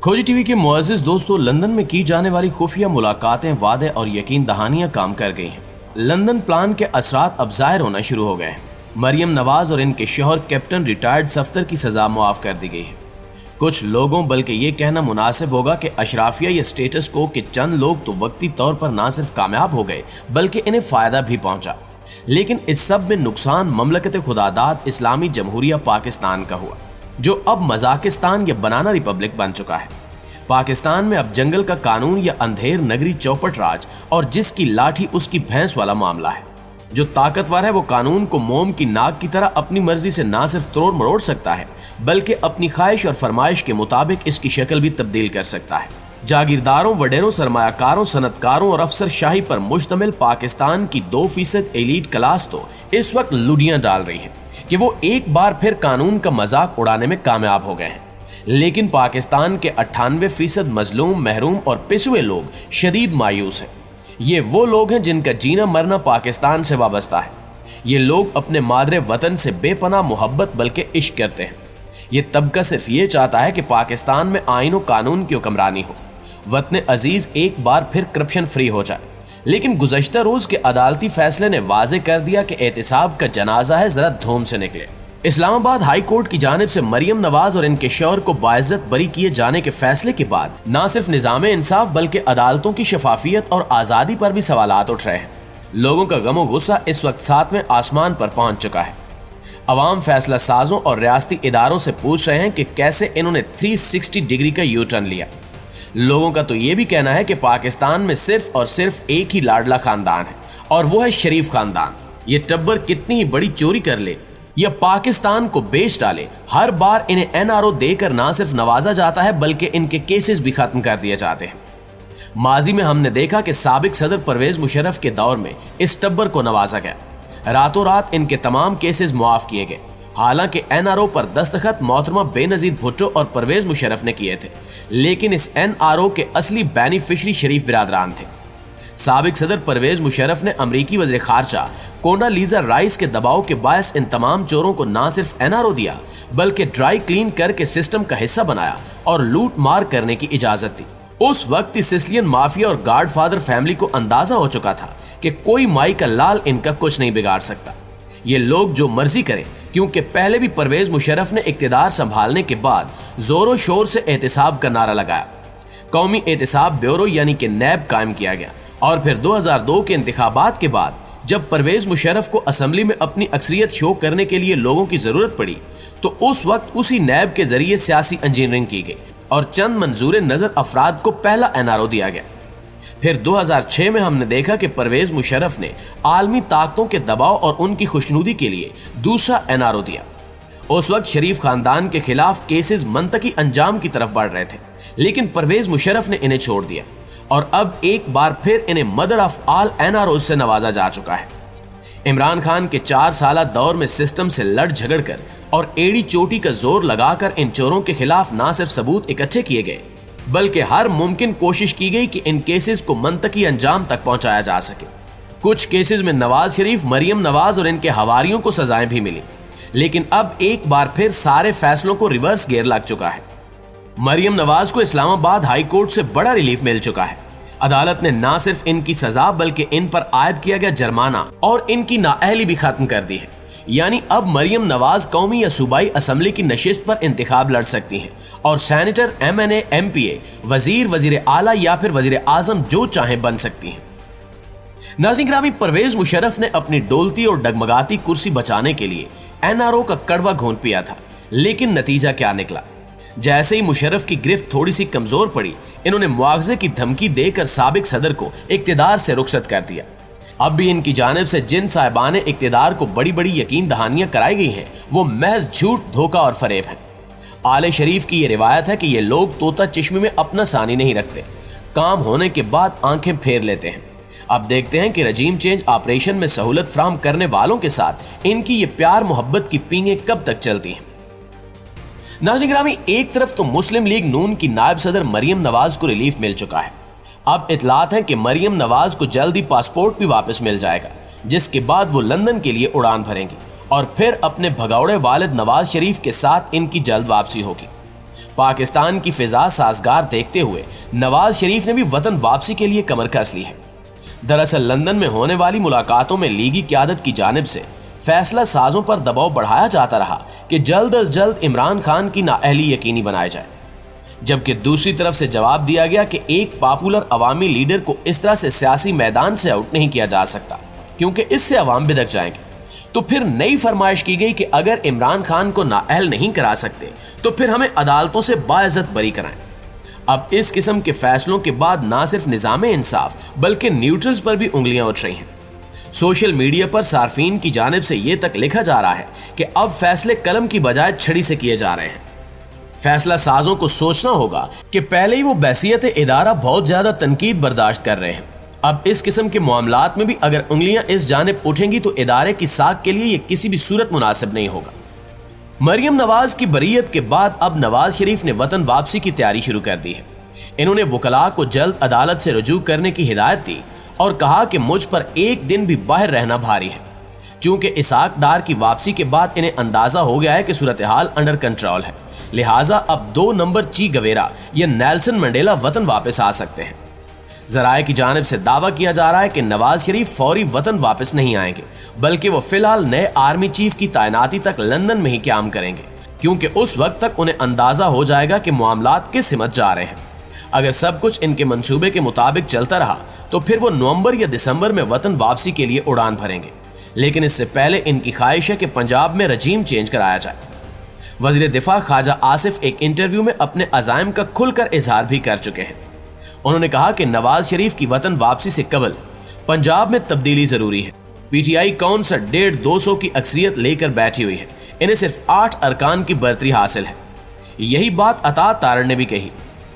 खोजी टीवी के मुअज़्ज़िज़ दोस्तों, लंदन में की जाने वाली खुफिया मुलाकातें, वादे और यकीन दहानियां काम कर गई हैं। लंदन प्लान के असरात अब ज़ाहिर होना शुरू हो गए हैं। मरियम नवाज और इनके शौहर कैप्टन रिटायर्ड सफ्तर की सजा मुआफ कर दी गई है। कुछ लोगों बल्कि ये कहना मुनासिब होगा कि अशराफिया या स्टेटस को कि चंद लोग तो वक्ती तौर पर ना सिर्फ कामयाब हो गए बल्कि इन्हें फ़ायदा भी पहुंचा। लेकिन इस सब में नुकसान ममलकत खुदादाद इस्लामी जमहूरिया पाकिस्तान का हुआ, जो अब मजाकिस्तान या बनाना रिपब्लिक बन चुका है। पाकिस्तान में अब जंगल का कानून या अंधेर नगरी चौपट राज और जिसकी लाठी उसकी भैंस वाला मामला है। जो ताकतवर है वो कानून को मोम की नाक की तरह अपनी मर्जी से ना सिर्फ तोड़ मरोड़ सकता है बल्कि अपनी ख्वाहिश और फरमाइश के मुताबिक इसकी शक्ल भी तब्दील कर सकता है। जागीरदारों, वडेरों, सरमायाकारों, सनतकारों और अफसरशाही पर मुश्तमिल पाकिस्तान की 2% एलीट क्लास तो इस वक्त लुडियां डाल रही है कि वो एक बार फिर कानून का मजाक उड़ाने में कामयाब हो गए हैं। लेकिन पाकिस्तान के 98% मजलूम, महरूम और पिछुए लोग शदीद मायूस हैं। ये वो लोग हैं जिनका जीना मरना पाकिस्तान से वाबस्ता है। ये लोग अपने मादरे वतन से बेपनाह मोहब्बत बल्कि इश्क करते हैं। ये तबका सिर्फ ये चाहता है कि पाकिस्तान में आईन और कानून की हुक्मरानी हो, वतन अजीज एक बार फिर करप्शन फ्री हो जाए। लेकिन गुज़श्ता रोज के अदालती फैसले ने वाजे कर दिया कि एहतिसाब का जनाजा है, जरा धूम से निकले। इस्लामाबाद हाई कोर्ट की जानिब से मरियम नवाज और इनके शौहर को बाइज्जत बरी किए जाने के फैसले के बाद न सिर्फ निजाम इंसाफ बल्कि अदालतों की शफाफियत और आज़ादी पर भी सवालात उठ रहे हैं। लोगों का गम और गुस्सा इस वक्त 7वें आसमान पर पहुंच चुका है। अवाम फैसला साजों और रियासती इदारों से पूछ रहे हैं कि कैसे इन्होंने 360 डिग्री का यू टर्न लिया। लोगों का तो ये भी कहना है कि पाकिस्तान में सिर्फ और सिर्फ एक ही लाडला खानदान है और वो है शरीफ खानदान। ये टब्बर कितनी ही बड़ी चोरी कर ले या पाकिस्तान को बेच डाले, हर बार इन्हें NRO देकर ना सिर्फ नवाजा जाता है बल्कि इनके केसेस भी खत्म कर दिए जाते हैं। माजी में हमने देखा कि साबिक सदर परवेज मुशर्रफ के दौर में इस टब्बर को नवाजा गया, रातों रात इनके तमाम केसेस मुआफ किए गए। हालांकि NRO पर दस्तखत मोहतरमा बेनजीर भुट्टो और परवेज मुशर्रफ ने किए थे, लेकिन इस NRO के असली बेनिफिशरी शरीफ बिरादरान थे। साबिक सदर परवेज मुशर्रफ ने अमरीकी वज़ीर खारजा कोंडालीज़ा राइस के दबाव के बायस इन तमाम चोरों को ना सिर्फ NRO दिया बल्कि ड्राई क्लीन करके सिस्टम का हिस्सा बनाया और लूट मार करने की इजाजत दी। उस वक्त सिसिलियन माफिया और गॉडफादर फैमिली को अंदाजा हो चुका था कि कोई माई का लाल इनका कुछ नहीं बिगाड़ सकता। ये लोग जो मर्जी करें, क्योंकि पहले भी परवेज मुशर्रफ ने इक्तिदार संभालने के बाद जोरों शोर से एहतिसाब का नारा लगाया। कौमी एहतिसाब ब्यूरो यानी कि नैब कायम किया गया और फिर 2002 के इंतखाबात के बाद जब परवेज मुशर्रफ को असेंबली में अपनी अक्सरियत शो करने के लिए लोगों की जरूरत पड़ी तो उस वक्त उसी नैब के जरिए सियासी इंजीनियरिंग की गई और चंद मंजूर नजर अफराद को पहला NRO दिया गया। फिर 2006 में हमने देखा कि परवेज मुशर्रफ ने आलमी ताकतों के दबाव और उनकी खुशनुदी के लिए दूसरा NRO दिया। उस वक्त शरीफ खानदान के खिलाफ केसेस मंतकी अंजाम की तरफ बढ़ रहे थे, लेकिन परवेज मुशर्रफ ने इन्हें छोड़ दिया और अब एक बार फिर इन्हें मदर ऑफ ऑल NRO से नवाजा जा चुका है। इमरान खान के 4 साला दौर में सिस्टम से लड़ झगड़ कर और एड़ी चोटी का जोर लगाकर इन चोरों के खिलाफ ना सिर्फ सबूत इकट्ठे किए गए बल्कि हर मुमकिन कोशिश की गई कि इन केसेस को मंतकी अंजाम तक पहुंचाया जा सके। कुछ केसेस में नवाज शरीफ, मरियम नवाज और इनके हवारियों को सजाएं भी मिली, लेकिन अब एक बार फिर सारे फैसलों को रिवर्स गियर लग चुका है। मरियम नवाज को इस्लामाबाद हाई कोर्ट से बड़ा रिलीफ मिल चुका है। अदालत ने ना सिर्फ इनकी सजा बल्कि इन पर आयद किया गया जुर्माना और इनकी नाअहली भी खत्म कर दी है। यानी अब मरियम नवाज कौमी या सूबाई असम्बली की नशिस्त पर इंतखाब लड़ सकती हैं और सेनेटर, MNA, MPA, वजीर, वजीर आला या फिर वजीर आजम जो चाहे बन सकती हैं। नाज़रीन ग्रामी, परवेज मुशर्रफ ने अपनी डोलती और डगमगाती कुर्सी बचाने के लिए NRO का कड़वा घूंट पिया था, लेकिन नतीजा क्या निकला? जैसे ही मुशर्रफ की गिरफ्त थोड़ी सी कमजोर पड़ी, इन्होंने मुआवजे की धमकी देकर साबिक सदर को इक्तिदार से रुखसत कर दिया। अब भी इनकी जानिब से जिन साहिबान इक्तिदार को बड़ी बड़ी यकीन दहानियां कराई गई हैं वो महज झूठ, धोखा और फरेब है। आले शरीफ की ये रिवायत है कि ये लोग तोता चिश्मे में अपना सानी नहीं रखते, काम होने के बाद आंखें फेर लेते हैं। अब देखते हैं कि रजीम चेंज ऑपरेशन में सहूलत फराहम करने वालों के साथ इनकी ये प्यार मोहब्बत की पींगें कब तक चलती हैं। नाज़रीन ग्रामी, एक तरफ तो मुस्लिम लीग नून की नायब सदर मरियम नवाज को रिलीफ मिल चुका है। अब इतलात है कि मरियम नवाज को जल्द ही पासपोर्ट भी वापस मिल जाएगा, जिसके बाद वो लंदन के लिए उड़ान भरेंगी और फिर अपने भगौड़े वालिद नवाज शरीफ के साथ इनकी जल्द वापसी होगी। पाकिस्तान की फिजा साजगार देखते हुए नवाज शरीफ ने भी वतन वापसी के लिए कमर कस ली है। दरअसल लंदन में होने वाली मुलाकातों में लीगी क़यादत की जानिब से फैसला साजों पर दबाव बढ़ाया जाता रहा कि जल्द अज जल्द इमरान खान की नाअहली यकीनी बनाई जाए, जबकि दूसरी तरफ से जवाब दिया गया कि एक पॉपुलर अवामी लीडर को इस तरह से सियासी मैदान से आउट नहीं किया जा सकता क्योंकि इससे अवाम बिदक जाएंगे। तो फिर नई फरमाइश की गई कि अगर इमरान खान को नाअहल नहीं करा सकते तो फिर हमें अदालतों से बाइज्जत बरी कराएं। अब इस किस्म के फैसलों के बाद ना सिर्फ निज़ाम इंसाफ बल्कि न्यूट्रल्स पर भी उंगलियां उठ रही हैं। सोशल मीडिया पर सार्फिन की जानिब से ये तक लिखा जा रहा है कि अब फैसले कलम की बजाय छड़ी से किए जा रहे हैं। फैसला साजों को सोचना होगा कि पहले ही वो बैसियत इदारा बहुत ज्यादा तनकीद बर्दाश्त कर रहे हैं। अब इस किस्म के मामलात में भी अगर उंगलियां इस जानिब उठेंगी तो इदारे की साख के लिए ये किसी भी सूरत मुनासिब नहीं होगा। मरियम नवाज की बरीयत के बाद अब नवाज शरीफ ने वतन वापसी की तैयारी शुरू कर दी है। इन्होंने वकला को जल्द अदालत से रुजू करने की हिदायत दी और कहा कि मुझ पर एक दिन भी बाहर रहना भारी है। चूंकि इसाक डार की वापसी के बाद इन्हें अंदाजा हो गया है कि सूरत हाल अंडर कंट्रोल है, लिहाजा अब 2 नंबर ची गवेरा या नेल्सन मंडेला वतन वापस आ सकते हैं। जराए की जानिब से दावा किया जा रहा है कि नवाज शरीफ फौरी वतन वापस नहीं आएंगे, बल्कि वो फिलहाल नए आर्मी चीफ की तैनाती तक लंदन में ही क्याम करेंगे, क्योंकि उस वक्त तक उन्हें अंदाजा हो जाएगा कि मामलात किस सिमत जा रहे हैं। अगर सब कुछ इनके मंसूबे के मुताबिक चलता रहा तो फिर वो नवंबर या दिसंबर में वतन वापसी के लिए उड़ान भरेंगे, लेकिन इससे पहले इनकी ख्वाहिश है कि पंजाब में रजीम चेंज कराया जाए। वज़ीर दिफा ख्वाजा आसिफ एक इंटरव्यू में अपने अज़ाइम का खुलकर इजहार भी कर चुके हैं। उन्होंने कहा कि नवाज शरीफ की वतन वापसी से कबल पंजाब में तब्दीली जरूरी है। पीटीआई कौन सा 150-200 की अक्सरियत लेकर बैठी हुई है, इन्हें सिर्फ 8 अरकान की बर्तरी हासिल है। यही बात अता तारड़ ने भी कही।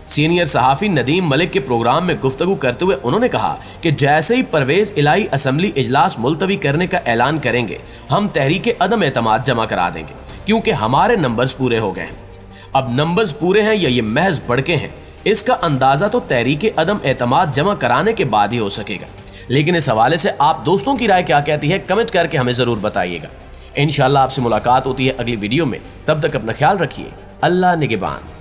सीनियर सहाफ़ी नदीम मलिक के प्रोग्राम में गुफ्तगू करते हुए उन्होंने कहा कि जैसे ही परवेज इलाही असम्बली इजलास मुलतवी करने का ऐलान करेंगे, हम तहरीक अदम एतमाद जमा करा देंगे, क्योंकि हमारे नंबर्स पूरे हो गए हैं। अब नंबर्स पूरे हैं या ये महज बढ़के हैं, इसका अंदाजा तो तहरीक अदम एतमाद जमा कराने के बाद ही हो सकेगा। लेकिन इस हवाले से आप दोस्तों की राय क्या कहती है, कमेंट करके हमें जरूर बताइएगा। इंशाल्लाह आपसे मुलाकात होती है अगली वीडियो में। तब तक अपना ख्याल रखिए। अल्लाह निगहबान।